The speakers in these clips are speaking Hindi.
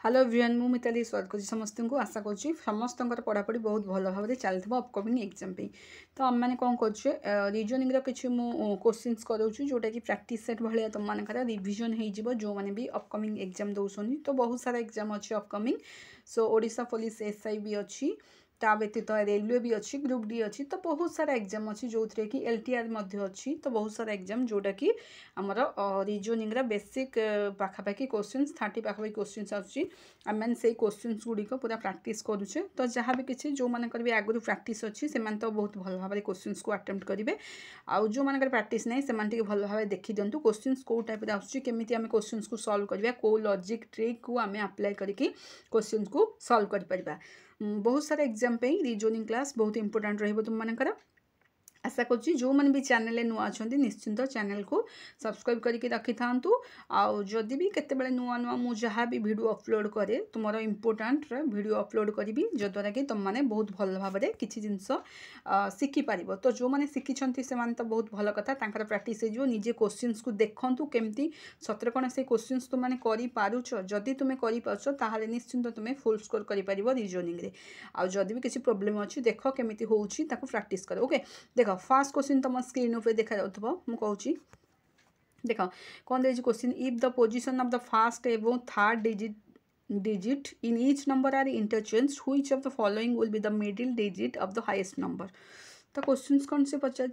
हेलो एवरीवन मु मिताली स्वागत कर समस्त को आशा कर समस्त पढ़ापढ़ी बहुत भल भाव चलता अपकमिंग एग्जाम पे तो आम मैंने कौन कर रिजनिंग किसी मु क्वेश्चंस कराऊँ जोटा कि प्रैक्टिस सेट भाया तुम मानकर रिविजन हो जो मैंने भी अपकमिंग एग्जाम दौरान तो बहुत सारा एग्जाम अच्छे अपकमिंग सो ओडिशा पुलिस एसआई भी अच्छी ता व्यतीत रेलवे भी अच्छी ग्रुप डी अच्छी तो बहुत सारा एग्जाम अच्छी जो थे कि एलटीआर अच्छी तो बहुत सारा एग्जाम जोटा कि आमर रिजनिंग बेसिक पाखापाखि क्वेश्चंस 30 पाखापाखि क्वेश्चंस आछी आम से क्वेश्चंस गुड़िक पूरा प्रैक्टिस करुचे तो जहाँ भी किसी जो मानकर भी आगु प्रैक्टिस अच्छी से तो बहुत भल भाव क्वेश्चंस को अटेम्प्ट करेंगे आउ जो मानकर प्रैक्टिस नहीं से भल भाव देखी दिंतु क्वेश्चंस कौ टाइप आसमी आम क्वेश्चंस को सॉल्व करवा कौ लॉजिक ट्रिक को आम अप्लाई करके क्वेश्चंस को सॉल्व कर पारिबा बहुत सारा एग्जाम पे रिजनिंग क्लास बहुत इंपोर्टेंट रहिबो तुम मानकर आशा करुँची जो मैंने भी चैनल नुआ अच्छा निश्चिंत चैनल को सब्सक्राइब करके रखी था आदि भी केतबेले नुआ नुआ मु जहाँ भी वीडियो अपलोड करे तुम इंपोर्टाट वीडियो अपलोड करी जद्वारा कि तुम मैंने बहुत भल भाव किसी जिनस शिखिपार तो जो मैंने शिखी से तो बहुत भल कथा प्रैक्टिस हो निजे क्वेश्चंस को देखूँ केमती सतर कौन से क्वेश्चंस तुमने करी तुम्हें कर निश्चिंत तुम्हें फुल स्कोर कर रिजनिंग आदि भी किसी प्रोब्लेम अच्छी देख केमी हो प्रैक्टिस कर ओके देख फास्ट क्वेश्चन तुम स्क्रीन उपर देखा मुझे देख कौन दे question if the position of the first एवं third digit in each number are interchanged which of the following will be the middle digit of the highest number तो क्वेश्चंस कौन से पचार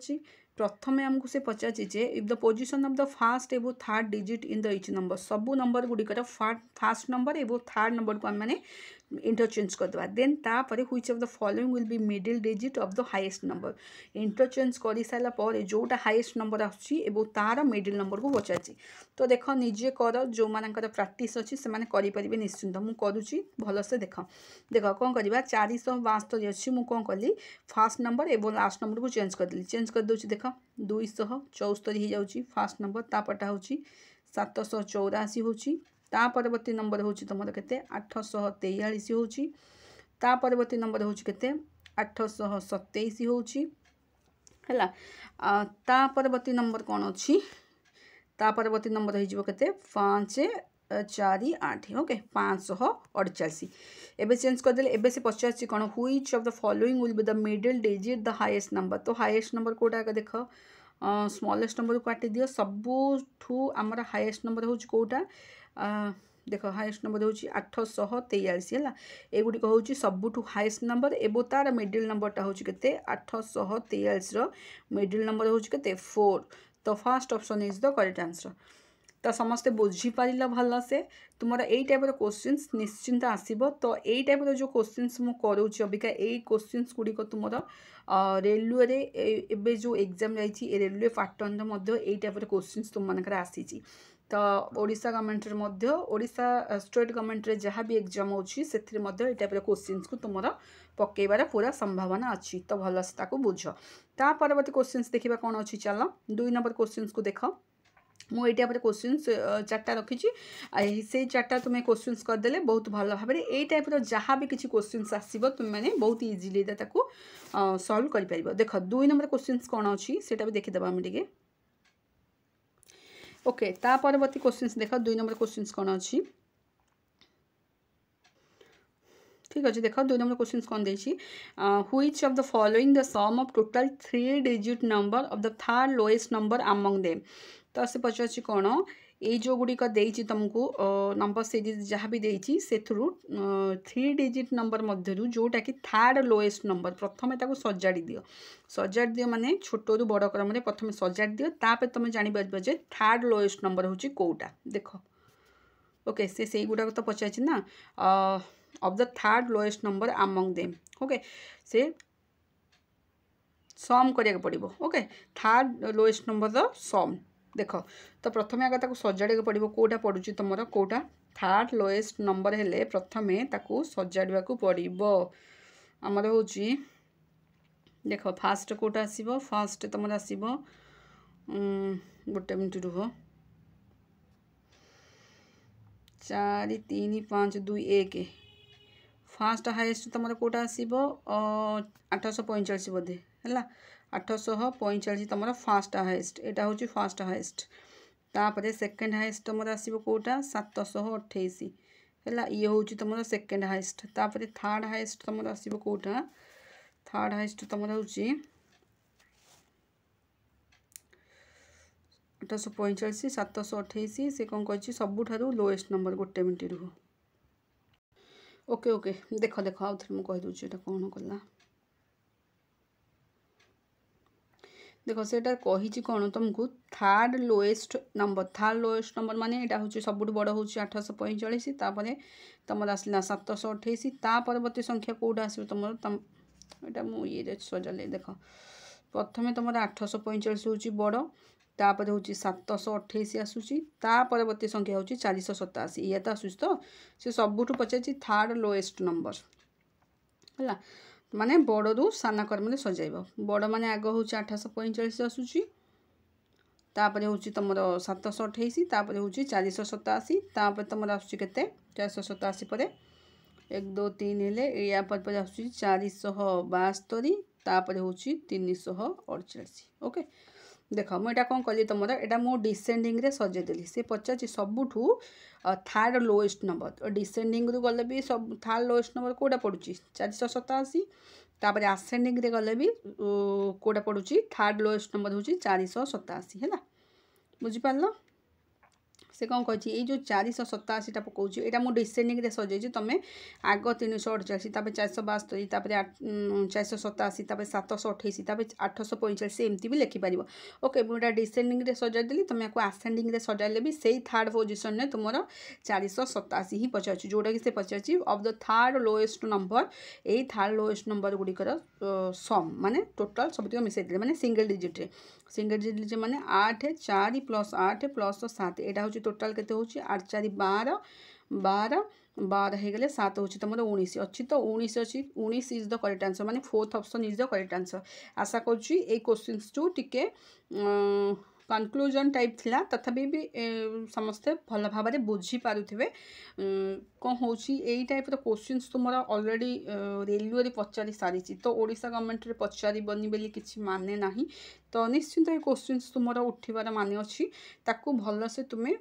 प्रथम आमको से पचार if the position of the first एवं third digit in the each number सबू नंबर गुड़िकर फर्स्ट नंबर एवं थर्ड नंबर को आम मैंने इंटरचेंज करदे देन तापर which of the following will be middle digit of the highest number interchange कर सारा पर जोटा हाईएस्ट नंबर आसुची तार मिडिल नंबर को पचार तो देख निजे कर जो मानकर प्रैक्टिस अच्छी से करें निश्चिंत मुझे करुच्ची भलसे देख देख कौन करवा 472 अच्छी मुझे कौन कली फास्ट नंबर एवं लास्ट नंबर को चेंज कर दूसरी देख 274 हो जाऊँगी फास्ट नंबर तापटा हूँ 784 होची ता परवर्ती नंबर हूँ तुम के 843 होची ता परवर्ती नंबर हूँ के 827 होची है ता परवर्ती नंबर कौन अच्छी ता परवर्ती नंबर हो के 548 ओके 548 एबे चेंज करदे एबे से पचार कौन which of the following will be the middle digit the highest number तो हाईएस्ट नंबर कोटा देख स्मॉलेस्ट नंबर को काटी दियो सबुठू आमर हाईएस्ट नंबर हूँ कौटा देख हाईएस्ट नंबर हूँ 843 है एगुड़ी हूँ सबुठू हाईएस्ट नंबर एवं तार मिडिल नंबरटा हूँ के 843 मिडिल नंबर हूँ के 4 तो first option is the correct answer तो समस्ते बुझीपार भल से तुम यही टाइप क्वेश्चंस निश्चिंत आसब तो यही टाइप जो क्वेश्चंस मुझे करुँच अबिका यही क्वेश्चंस गुड़िक तुम रेलवे एवं जो एग्जाम जाइए रेलवे पैटर्न यही टाइप क्वेश्चंस तुम मानकर आसी तो Odisha government Odisha state government जहाँ भी एग्जाम होची से टाइप क्वेश्चंस को तुम पकेबार पूरा संभावना अच्छी तो भल से बुझ ता परवर्ती क्वेश्चंस देखा कौन अच्छी चल 2 नंबर क्वेश्चंस को देख मुझे क्वेश्चंस 4टा रखी से 4टा तुम्हें क्वेश्चंस करदे बहुत भल भाव ये टाइप जहाँ भी किसी क्वेश्चंस आसो तुम मैंने बहुत इजिली सॉल्व कर देख 2 नंबर क्वेश्चंस कौन अच्छी से भी देखीदे आम टे ओके ता परवर्ती क्वेश्चंस देख 2 नंबर क्वेश्चंस कौन अच्छी ठीक अच्छे देख 2 नंबर क्वेश्चंस कौन देखिए which of the following the sum of total 3 digit number of the third lowest number among them तो से पचार कौन ये जो गुड़िक देती तुमको नंबर सीरीज जहाँ भी देती से 3 डिजिट नंबर मध्य जोटा कि थर्ड लोएस्ट नंबर प्रथम सजाड़ी दियो माने छोट रू बड़ क्रम प्रथम सजाड़ी दियो तापर तुम जापर जे थर्ड लोएस्ट नंबर हूँ कौटा देख ओके से गुड़ाक तो पचार ना of the third lowest number among them okay से सम करिया पड़ो okay third lowest number the sum देख तो प्रथम आगे सजाड़ा पड़ो कौटा पड़ू तुम कौटा थर्ड लोएस्ट नंबर हेले प्रथम सजाड़ा पड़ो आमर हूँ देख फास्ट कौटा आसो फास्ट तुम आसो गोटे मिनट रुह 4 3 5 2 1 फास्ट हाईएस्ट तुम कौटा आसो 845 बोधे है 845 तुम फास्ट हाईएस्ट यहाँ हूँ फास्ट हाईएस्ट तापर सेकेंड हाईएस्ट तुम आसो कौटा 728 है ये हूँ तुम सेकेंड हाइस्ट तापर थर्ड हाइस्ट तुम आसो कौटा थर्ड हाइस्ट तुम हूँ 845 728 से कौन कर सबुठार लोएस्ट नंबर गोटे मिनट रुह ओके ओके देख देख आउ थे मुझे कहीदे कौन कला देख से कही कौन तुमको थर्ड लोएस्ट नंबर माने यहाँ हूँ सब बड़ हूँ 845 तुम आसला 728 ता परवर्ती संख्या कौटा आस तुम यहाँ मुझे सजाले देख प्रथम तुम 845 हूँ बड़ तापर हूँ 728 आसूसी ता परवर्ती संख्या हूँ 487 ये तो आसूस तो से सबुठ पचार थर्ड लोएस्ट नंबर है माने बड़ रु साना क्रम सजाइब बड़ माने आग हूँ 845 आसूसी तापर हूँ तुम 728 तापर हूँ 487 तापर तुम आसूसी केते 487 पर 1 2 3 हेले या पर आसूसी 472 तापर हूँ 348 ओके देख मुझे कौन कली तुम यहाँ मु डिसेंडिंग रे सजेदेली से पचार सबुठू थर्ड लोएस्ट नंबर डिसेंडिंग रु गले भी सब थर्ड लोएस्ट नंबर कौटा पड़ुची 487 तापर आसेंडिंग रे गले भी कौटा पड़ुची थर्ड लोएस्ट नंबर हूँ 487 है बुझिपार से कौन कही ये जो 487 पकाऊँ यहाँ मुझे डिसेंडिंग रे सजाई तुम आग 348 तापर 472 तापर 487 तापर 728 तापर 845 एमती भी लिखिपार ओके मुझे डिसेंडिंग रे सजाईदेली तुम यहाँ आसेंडिंग रे सजाइले भी से थर्ड पोजिशन में तुम 487 ही पचार जोटा कि से पचार of the third lowest number यही थर्ड लोएस्ट नंबर गुड़िकर सम माने टोटाल सब मिसाई माने सिंगल डिजिट माने 8 4 + 8 + 7 यहाँ हूँ टोटाल के 8 4 12 12 12 हो गले 7 हूँ तुम 19 अच्छी तो 19 अच्छी 19 इज द करेक्ट आंसर माने fourth option is the correct answer आशा करुँची ये क्वेश्चंस टू टिके कनक्लूजन टाइप थिला तथापि भी समस्ते भल भाव में बुझीपारे कौन हो टाइप क्वेश्चंस तुम ऑलरेडी रेलवे पचारि सारी तो ओडिशा गवर्नमेंट रे पचारबनी बोली किसी माने ना तो निश्चिंत ये क्वेश्चंस तुम उठिबार माने अच्छी ताकू भल से तुम्हें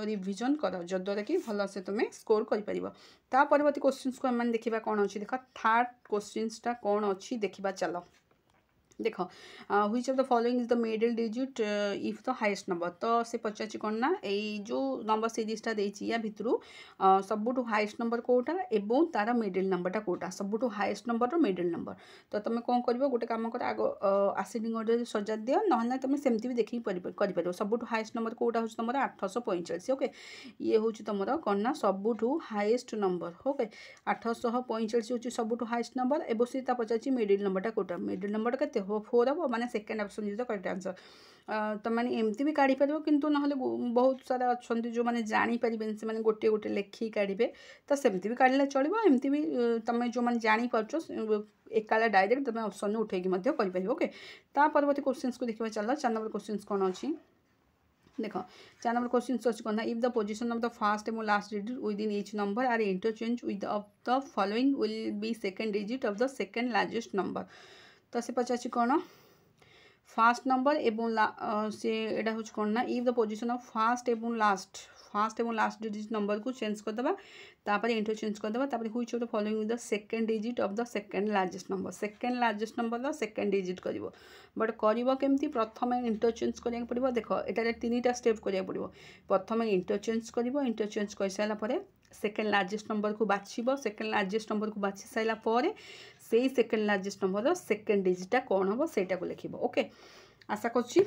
रिविजन कर जद्वारा कि भल से तुम्हें स्कोर कर परवर्ती क्वेश्चंस को आम देखा कौन अच्छी देख थर्ड क्वेश्चंसटा कौन अच्छी देखा चलो देख which of the following is the middle digit if the highest number तो से पचार कौन ना यही जो नंबर सीरीजटा देती या भितर सबुठ हाईएस्ट नंबर कौटा एवं तार मिडिल नंबरटा कौटा सबुठ हाईएस्ट नंबर मिडिल नंबर तो तुम कौन कर गोटे कम कर आग आसेंडिंग ऑर्डर सजा दियो ना तुम सेमती भी देखिए कर सबुठ हाईएस्ट नंबर कौटा हूँ तुम 845 ओके ये हूँ तुम कौन ना सबुठ हाईएस्ट नंबर ओके 845 हूँ सबुठ हाईएस्ट नंबर एवं सी पचार मिडिल नंबरटा कौटा मिडिल नंबर के 4 हम माने second option is the correct answer तो मैंने एमती भी काढ़ी पार किंतु ना बहुत सारा अच्छा जो मैंने जापर से मैंने गोटे गोटे लेखिकी काढ़े तो सेमती भी काढ़ले चलो एमती भी तुम जो मैंने जापर एकाला डायरेक्ट तुम ऑप्शन उठेकी कर ओके परवर्ती क्वेश्चंस को देखा चलो 4 नंबर क्वेश्चंस कौन अच्छी देख 4 नंबर क्वेश्चन अच्छी कहना if the position of the first and last digit within each number are interchange with of the following will be second digit of the second largest number तो से पचार कौन फास्ट नंबर एवं से यहाँ हूँ कौन ना if the position of fast एवं लास्ट डिजिट नंबर को चेंज करदे तापर इंटरचेंज करदे which of the following the second digit of the second largest number second digit कर बट करमती प्रथम इंटरचेंज करा पड़ो देख यहाँ 3टा स्टेप करा पड़ो प्रथम इंटरचेंज कर सारापर सेकेंड लार्जेस्ट नंबर को बाछिब सेकेंड लार्जेस्ट नंबर को बाछि सारापर से सेकेंड लार्जेस्ट नंबर सेकेंड डिजिटा कौन हम सेटा को लिखिब ओके आशा करुँची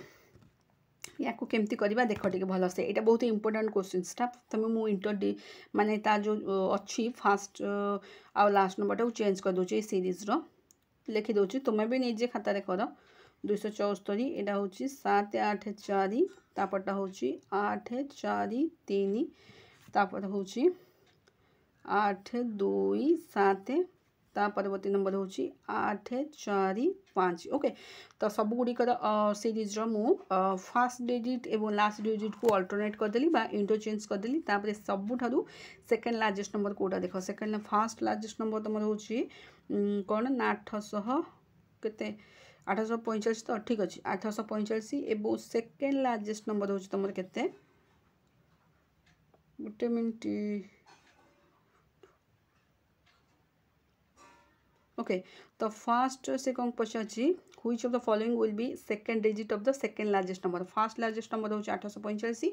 या केमती करवा देख टे भल से यहाँ बहुत इंपोर्टेंट क्वेश्चंसटा तुम मु इंटर माने तार जो अच्छी फास्ट आउ लास्ट नंबरटा चेंज कर दूसरी सीरीज लिखिदे तुम्हें भी निजे खातार कर 274 यहाँ हूँ 7 8 4 तापरटा हूँ 8 4 3 तापर हूँ 8 2 7 ता परवर्ती नंबर हूँ 8 4 5 ओके तो सब गुड़िकर सीरीज मु फास्ट डिजिट एवं लास्ट डिजिट को अल्टरनेट करदेली इंटरचेंज करदेली तापर सबुठारु सेकेंड लार्जेस्ट नंबर कौटा देख सेकेंड फास्ट लार्जेस्ट नंबर तुम हूँ कौन ना 800 के 845 तो ठीक अच्छे 845 एवं सेकेंड लार्जेस्ट नंबर हूँ तुम के गोटे मिनट ओके तो फास्ट से कौन पचार which of the following will be second digit of the second largest number first largest number हूँ 845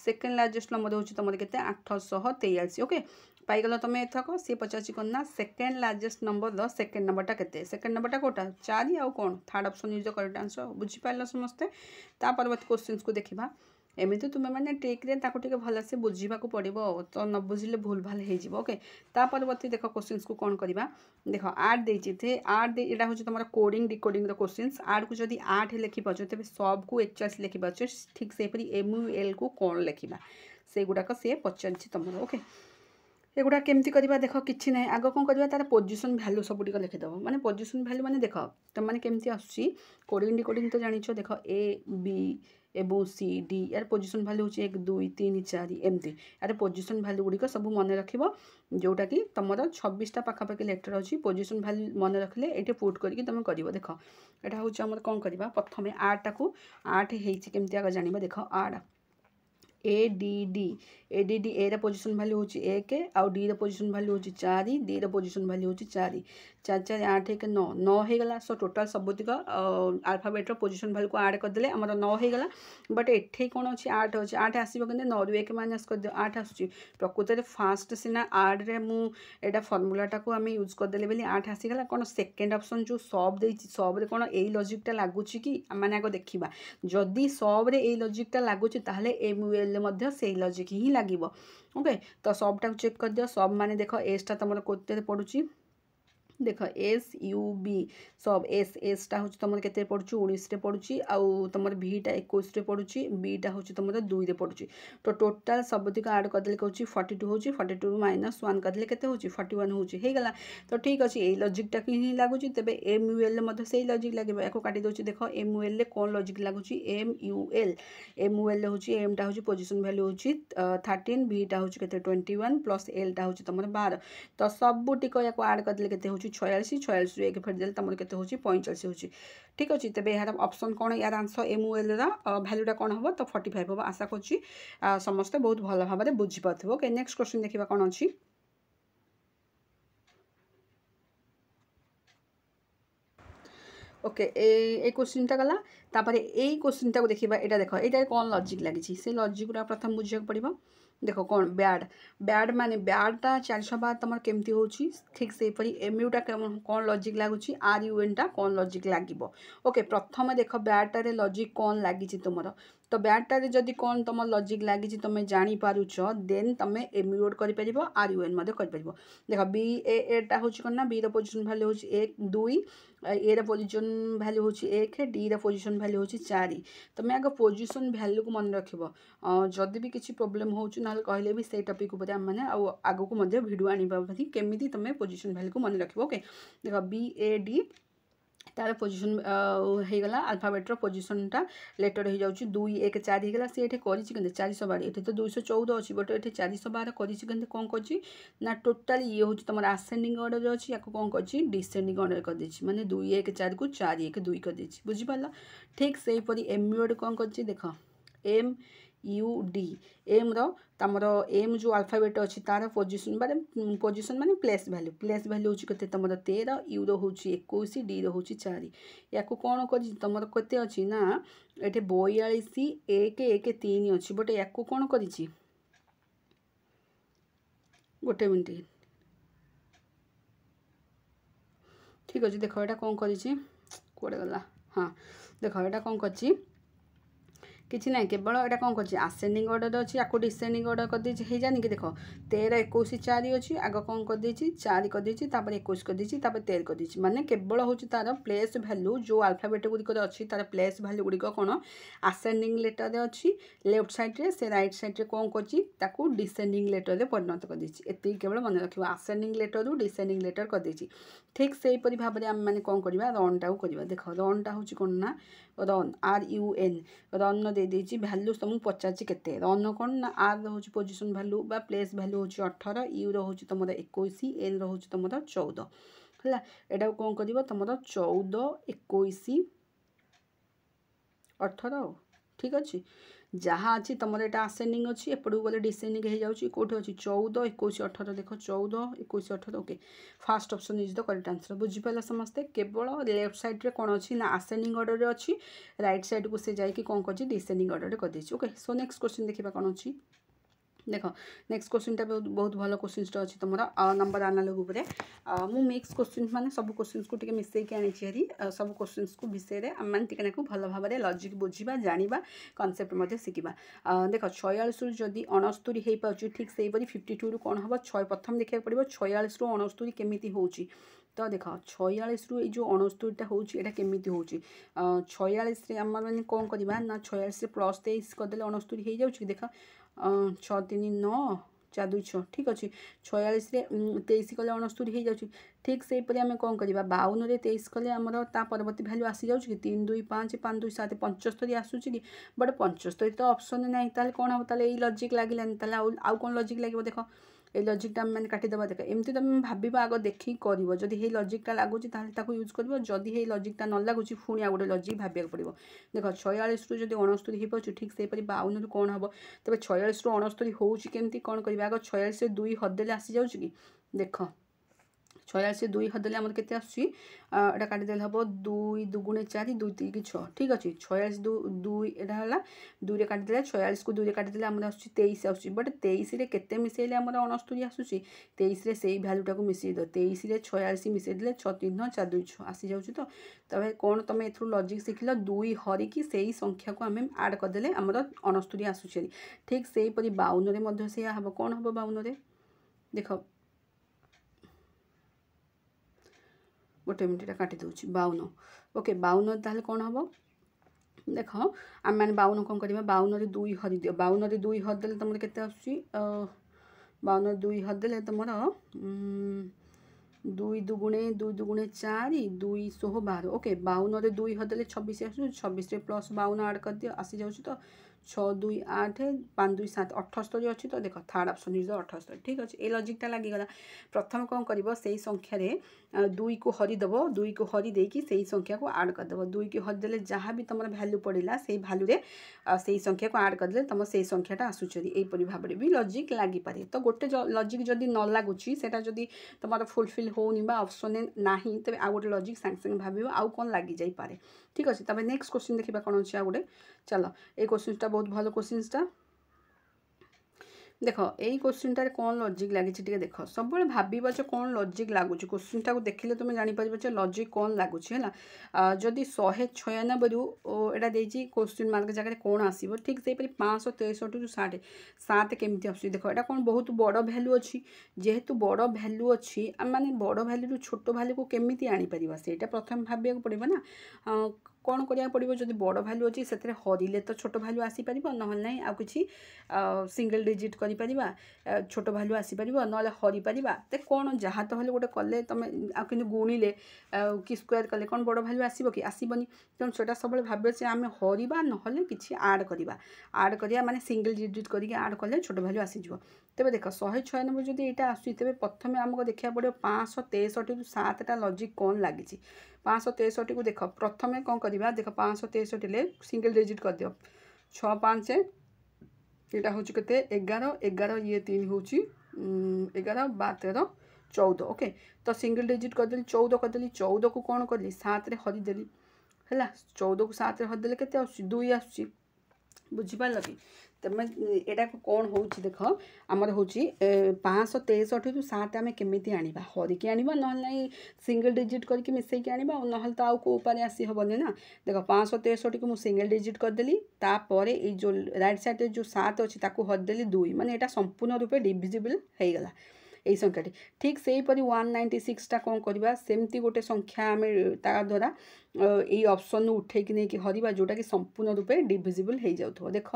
सेकेंड लार्जेस्ट नंबर हूँ तुम के 843 ओके पाइगल तुम एथक सी पचार कौन ना सेकेंड लार्जेस्ट नंबर सेकेंड नंबरटा के सेकेंड नंबरटा कौटा 4 आउ कौन third option is the correct answer बुझीपार समस्ते ता परवर्ती क्वेश्चन को देखा एमती तुम्हें मैंने ट्रिक्रे टे भलसे बुझा पड़ो तो न बुझे भूल भाल हो ओके ता परवर्ती देख क्वेश्चन को कौन करवा देख आठ देते आठ यहाँ हूँ तुम कोडिंग डिकोडिंग क्वेश्चन आठ को जब 8 लिखिपार तेज सब को 41 लिखिपार ठीक से MUL को कौन लिखा से गुड़ाक सी पचार तुम ओके एगुड़ा केमती करवा देख कि ना आग कौन करवा तार पोजिशन भैल्यू सबुटिक लिखिदेव माने पोजिशन भैल्यू माने देख तुम मैंने केमती आसूँ कोडिंग डिकोडिंग तो जान देख A B एवं C D यार पोजिशन भैल्यू हूँ 1 2 3 4 एमती यार पोजिशन भैल्यू गुड़िक सब मन रख जोटा कि तुम 26टा पाखापाखि लेटर अच्छी पोजिशन भैल्यू मन रखिले ये पुट करके तुम कर देख यहाँ हूँ आम कौन करवा प्रथम 8 को 8 होमती आग जाना देख 8 ADD ADD ए पोजिशन भैल्यू हूँ 1 आउ D पोजिशन भैल्यू हूँ 4 D पोजिशन भैल्यू हूँ 4 4 4 8 1 9 9 होगा सो टोटाल सबुतिक आल्फाबेट्र पोजिशन भैल्यू को आड करदे आम 9 होगा बट एठे कौन अच्छी 8 अच्छे 8 आसो कि 9 रु 1 माइनस कर दियो 8 आसूँ प्रकृत में फास्ट सीना 8 रे मुझे फर्मूलाटा को आम यूज करदे बोली 8 आसीगला कौन सेकेंड ऑप्शन जो सब देती सब रे कौन यही लॉजिकटा लगुच कि मैंने आग देखा जदि सब रे यही लॉजिकटा लगुच ताहले MUL से लॉजिक ही लगे ओके तो सबटा चेक कर दियो सब माने देख एसटा तुम कोते पड़ुची देख SUB सब एसटा हूँ तुम के पड़ुची 19 पड़ुची आउ तुम Vटा 21 पड़ुची Bटा हूँ तुम 2 पड़ुची तो टोटाल सबुतिक आड करदे कौन 42 हूँ 42 माइनस 1 करदे के 41 होगा तो ठीक अच्छे यही लॉजिकटा ही लगुच तेज MUL से लॉजिक लगे या काटी दूसरी देख MUL कौन लॉजिक लगुच MUL हूँ एमटा हूँ पोजिशन भैल्यू हूँ 13 Vटा हूँ के 21 प्लस Lटा हूँ तुम 12 तो सबुटिक या आड करदे के 46 46 एक फेरदेले तुम के 45 हूँ ठीक अच्छे तेज यार ऑप्शन कौन यार आंसर MUL भैल्यूटा कौन हम तो 45 हम आशा करुँची समस्ते बहुत भल भाव में बुझीपार ओके नेक्स्ट क्वेश्चन देखा कौन अच्छी ओके ए क्वेश्चनटा गला तापर ए क्वेश्चनटा को देखा यहाँ देख ये कौन लॉजिक लगी से लॉजिक गुड़ा प्रथम बुझा पड़ो देख कौन बैड माने बैडटा 412 तुम केमती हो ठीक से MUटा कौन लॉजिक लगुच RUNटा कौन लॉजिक लगे ओके प्रथम देख बैडटारे लॉजिक कौन लगी तुम तो बैडटारे जदि कौन तुम लॉजिक लगी तुम जानीपारुच देन तुम MUL कर RUN कर देख BAटा हूँ कौन ना B पोजिशन भैल्यू हूँ 1 2 ए पोजिशन भैल्यू हूँ 1 D पोजिशन भैल्यू हूँ 4 तुम आग पोजिशन भैल्यू को मन रख जदि भी किसी प्रोब्लेम हो कहले भी से टॉपिक उपर आम मैंने आग को भिडियो आनी केमी तुम पोजिशन भैल्यू को मन रख ओके देख BAD तार पोजिशन होगा आल्फाबेट्र पोजिशनटा लेटर हो जाऊँ 2 1 4 होगा सी ये कर 412 ये तो 214 अच्छी बट ये 412 कर कौन कर टोटाल ये हूँ तुम आसेंडिंग ऑर्डर अच्छी या कौन कर डिसेंडिंग ऑर्डर कर माने 2 1 4 को 4 1 2 कर बुझीपार ठीक से MUL कौन कर देख MUD एम तमर एम जो अल्फाबेट अच्छी तार पोजिशन माने प्लेस भैल्यू हूँ के तुम 13 U हूँ 21 D हूँ 4 या कौन कर तुम के अच्छी ना ये 42 1 1 3 अच्छी बट या कौन कर गोटे मिनट ठीक अच्छे देख यहाँ कौन कर गला हाँ देख यहाँ कौन कर किसी ना केवल यहाँ कौन कर आसेंडिंग ऑर्डर अच्छी या डिसेंडिंग ऑर्डर कर दे जानी कि देख 13 21 4 अच्छी आग कौन कर 4 कर 21 कर 13 कर माने केवल हूँ तार प्लेस भैल्यू जो अल्फाबेट गुड़िक अच्छी तार प्लेस भैल्यू गुड़िक कौन आसेंडिंग लेटर अच्छी लेफ्ट साइड्रे से राइट साइड्रे कौन कर डिसेंडिंग लेटर में परिणत कर ये केवल मन रख आसेंडिंग लेटर रु डिसेंडिंग लेटर कर ठीक से भाव में आम मैंने कौन करवा रनटा कर देख रनटा हूँ कौन ना रन RUN रन दे भैल्यू तुमको पचार के रन कौन ना आर हूँ पोजिशन भैल्यू बा प्लेस भैल्यू हूँ 18 U हूँ तुम 21 L हूँ तुम 14 है यहाँ कौन कर तुम 14 21 18 ठीक अच्छे जहाँ अच्छी तुम यहाँ आसेंडिंग अच्छी एपटू गले डिसेंडिंग हो जाऊँगी कौटे अच्छी 14 21 18 देख 14 21 18 okay first option is the correct answer बुझीपाल समस्ते केवल लेफ्ट साइड रे कौन अच्छी ना आसेंडिंग ऑर्डर रे अच्छी राइट साइड को से जाकि कौन कर डिसेंडिंग ऑर्डर रे कर ओके सो नेक्स्ट क्वेश्चन देखा कौन अच्छी देख नेक्स्ट क्वेश्चन बहुत बहुत भल क्वेश्चन अच्छी तुम नंबर एनालॉग उपर मु मिक्स क्वेश्चन माने सब क्वेश्चन को टिके मिसेक आनी सब क्वेश्चन को विषय में आम मैंने भल भाव में लॉजिक बुझा जाना कनसेप्ट शिखा देख 46 रु जदि 69 हो पाँच ठीक से 52 रु कौन हम प्रथम देखा पड़ो 46 रु 69 केमी हो तो देख 46 रु जो 69टा होटा केमी हो 46 आम मैंने कौन करवा ना 46 प्लस 23 करदे 69 हो जाऊँगी देख 6 3 9 4 2 6 ठीक अच्छे 46 23 कले 69 हो जाऊँगी ठीक से आम कौन करवा 52 रे 23 कले आमर ता परवर्ती भैल्यू आसी जाऊँगी 3 2 5 5 2 7 75 आसूँ कि बट 75 तो ऑप्शन ना ताल कौन हम ताल लॉजिक लगे आउ कौन लॉजिक लगे देख ये लॉजिकटा मैंने काटिदेवा देख एमती तुम भाव आग देखी कर जदि ये लॉजिकटा लगुच यूज कर जदि ये लॉजिकटा न लगुच पुणी आ गोटे लॉजिक भाविया पड़ो देख 46 रु जब 69 हो पाँच ठीक से 52 रु कौन हम तेज 46 रु 69 होमती कौन कर आग 46 से 2 हदेले आसी जाऊँगी कि देख 46 से 2 हदेले आम के आसटा काटिदेले हम 2 2 4 2 3 6 ठीक अच्छे 46 2 यहाँ 2 काटिदेले 46 को 2 काटिदेले आम आस 23 आस बट 23 के मिसेले आम 69 आसूसी 23 से भैल्यूटा को मिसई दो 23 46 मिसईदे 6 3 4 2 6 आसी जाऊँ तो तब कौन तुम ए लॉजिक शिखिल 2 हरिकी से संख्या को आम आड करदे आम 69 आसूरी ठीक से 52 से हम कौन हम 52 देख गोटे मिनट काटी दूसरी 52 ओके 52 ताल कौन हम देख आम मैंने 52 कौन करवा 52 2 हरी दियो 52 2 हरदे तुम के 52 2 हरदे तुम 2 दुगुणे 2 दुगुणे 4 2 16 12 ओके 52 2 हरदे 26 आस 26 प्लस 52 आड कर दियो आसी जाऊँ तो 6 2 8 5 2 7 78 अच्छी तो देख थर्ड ऑप्शन इज 78 ठीक अच्छे ये लॉजिकटा लगिगला प्रथम कौन कर से संख्यार 2 को हरिदेव 2 को हरिदे से संख्या को आड करदेव 2 को हरिदे जहाँ भी तुम भैल्यू पड़ा से भैल्यू से संख्या को आड करदे तुम से संख्याटा आसूरी यहीपरि भाव में भी लॉजिक लगी पारे तो गोटे लॉजिक जदि न लगुच सेटा जदि तुम फुलफिल होनी ऑप्शन ना तेज आ गए लॉजिक सांगे सांगे भाव आउ कौन लगी जापे ठीक अच्छे तब नेक्स्ट क्वेश्चन देखा कौन अच्छे आ गए चलो ये क्वेश्चनटा बहुत भल क्वेश्चनटा देख यही क्वेश्चनटार कौन लॉजिक लगी देख सब भाव कौन लॉजिक लगुच क्वेश्चनटा को देखिले तुम जापर लॉजिक कौन लगुच है जदि 196 रु एटा देजी क्वेश्चन मार्क जगह कौन आसो ठीक से 563 रु 60 7 केमी आस देख यहाँ कौन बहुत बड़ भैल्यू अच्छी जेहेतु बड़ भैल्यू अच्छी आम मैंने बड़ भैल्यू रु छोट भैल्यू को केमी आनीपर से प्रथम भाविया पड़ो ना कौन करा पड़ो जब बड़ भैल्यू अच्छी से हरिले तो छोट भैल्यू आसीपर ना ना आ कि सिंगल डिजिट कर छोट भैल्यू आसीपर ना हरि पार तो कौन जहाँ तो गोटे कले तुम कि गुणिले कि स्क्वायर कले कौन बड़ भैल्यू आसो कि आसबनी तेणु से सब भाव से आम हरवा ना कि आड करवा माने सिंगल डिजिट करके आड कले छोट भैल्यू आसीज तेज देख 196 जब यहाँ आसूँ तेज प्रथम आमको देखा पड़ो 563 रु 7टा लॉजिक कौन लगी 563 को देख प्रथम कौन करवा देख 563 सिंगल डिजिट कर दियो 6 5 यहाँ हूँ के 11 11 ये 3 हूँ 11 12 13 14 ओके तो सिंगल डिजिट करदेली 14 करदेली 14 को कौन करी 7 रे हरिदेली है 14 को 7 रे हरिदेले के 2 आसूँ बुझीपार कि तुम यहाँ कौन हो देख आमर हूँ 563 रु 7 आम केमी आना हरिकी आना ना सिंगल डिजिट करके मिसेक आना ना तो आउ कौ उपाय आसी हेनी ना देख 563 को मुझे सिंगल डिजिट करदेली तापर ये जो राइट साइड जो 7 अच्छी हरिदेली 2 माने यहाँ संपूर्ण रूपे डिविजिबल हो गला यही संख्याटी ठीक से 196टा कौन करवा सेमती गोटे संख्या आम ता द्वारा यही ऑप्शन उठे नहीं हरवा जोटा कि संपूर्ण रूपे डिविजिबल हो जाऊ देख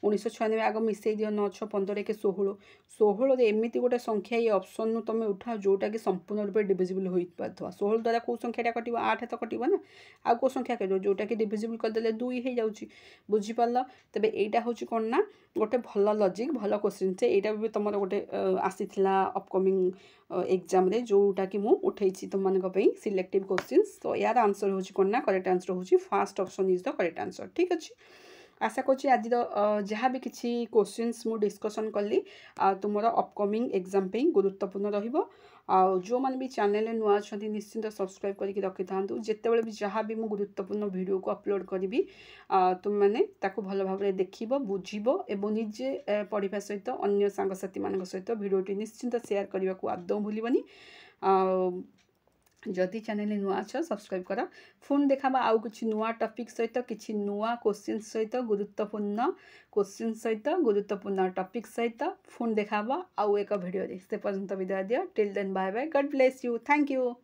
1996 आग मिसई दियो 9 6 15 के 16 16 एमती गोटे संख्या ये ऑप्शन तुम उठाओ जोटा कि संपूर्ण रूपे डिविजिबल हो पार 16 द्वारा कौ संख्याटा कट 8 तो कट ना आ कौ संख्या कट जोटा कि डिविजिबल करदे 2 हो जाऊँगी बुझीपार तेज यहाँ हूँ कौन ना गोटे भल लॉजिक भल क्वेश्चन से यहाँ भी तुम गोटे आसी अपकमिंग एग्जाम रे जोटा कि मु उठे तुम सिलेक्टिव क्वेश्चन तो यार आंसर हूँ कौन ना करेक्ट आंसर हूँ first option is the correct answer ठीक अच्छे आशा करुँच आज जहाँ भी किसी क्वेश्चंस मु डिस्कसन कली तुम अपकमिंग एग्जाम पे गुरुत्वपूर्ण रहिबो। जो मैंने भी चैनल नुआ अच्छा निश्चिंत सब्सक्राइब करके रखि था जितेबाला भी जहाँ भी मुझे गुरुत्वपूर्ण वीडियो को अपलोड करी तुम मैंने भल भाव में देख बुझब और निजे पढ़ा सहित अन्य सांगसाथी मान सहित वीडियोटी निश्चिंत शेयर करने को आदौ भूलबनी। जदि चैनल नुआ अच्छा सब्सक्राइब कर फोन देखा आउ कि नुआ टॉपिक सहित किसी नुआ क्वेश्चन सहित गुरुत्वपूर्ण क्वेश्चन सहित गुरुत्वपूर्ण टॉपिक सहित फोन देखा आउ एक वीडियो से पर्यंत विदाय दिया। Till then bye bye, God bless you, thank you.